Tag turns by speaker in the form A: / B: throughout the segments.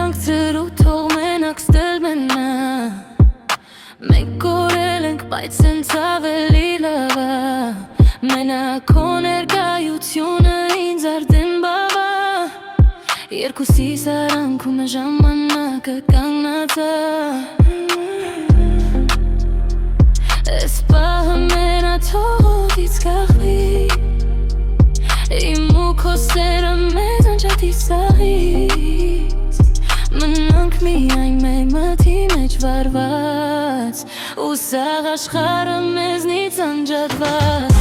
A: Կյանք ծրու թող մենակ ստել մենա Մենք կորել ենք, բայց սենց ավելի լավ է Մենակ քո ներկայությունը ինձ արդեն բավա Երկուսիս արանքում է ժամանակը կանգնած է Էս պահը մենա թողից կախվի Իմ ու քո սերը մեզ անջատի սահից Մնանք միայն մեր մտի մեջ վարված Ու սաղ աշխարհը մեզնից անջատված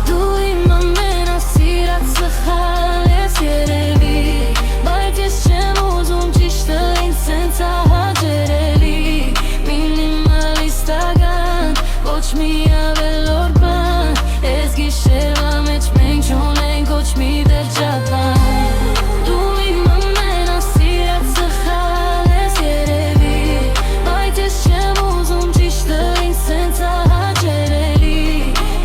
A: Դու իմ ամենասիրած սխալ ես երևի Բայց ես չեմ ուզում ճիշտը ինձ սենց ահաջերելի Մինիմալիստական, ոչ մի ավելորդ բան Ես գիշերվա մեջ մենք չունենք ոչ մի վերջաբան Դու իմ ամենասիրած սխալ ես երևի Բայց ես չեմ ուզում ճիշտը ինձ սենց ահաջերելի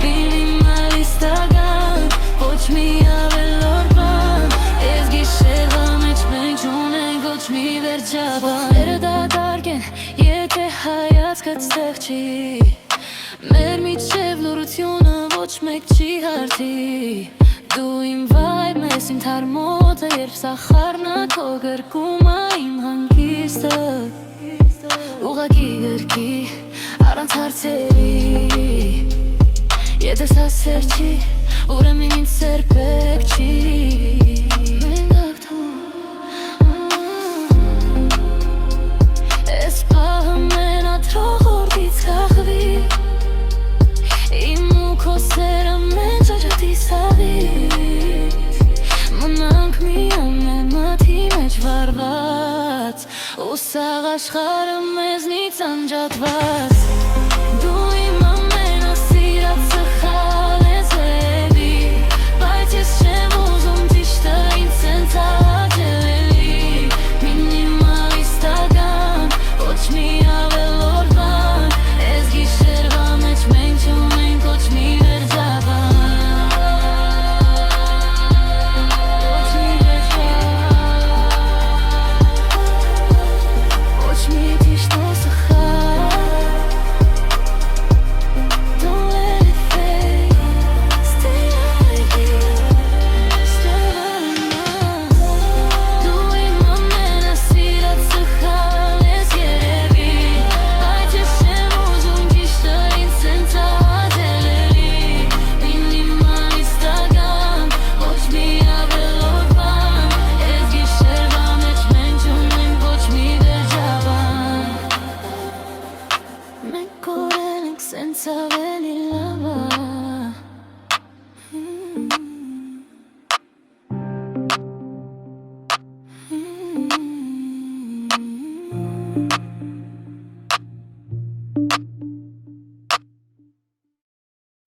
A: Մինիմալիստական, ոչ մի ավելորդ բան Ես գիշերվա մեջ մենք չունենք ոչ մի վերջաբան Սերը դատարկ են, եթե հայացքդ ստեղ չի Մեր միջև լուրությունը ոչ մեկ չի հարթի Դու իմ վայրն ես, իմ թարմոթը, երբ սախարնա քո գրկում է իմ հանգիստը Ուղղակի գրքի, առանց հարցերի Եթե սա սեր չի, ուրեմն ինձ սեր պետք չի Մենք ակտում Էս պահը մենա թողորդից կախվի Իմ ու քո սերը մեզ անջատի սահից Մնանք միայն մեր մտի մեջ վարված Ու սաղ աշխարհը մեզնից անջատված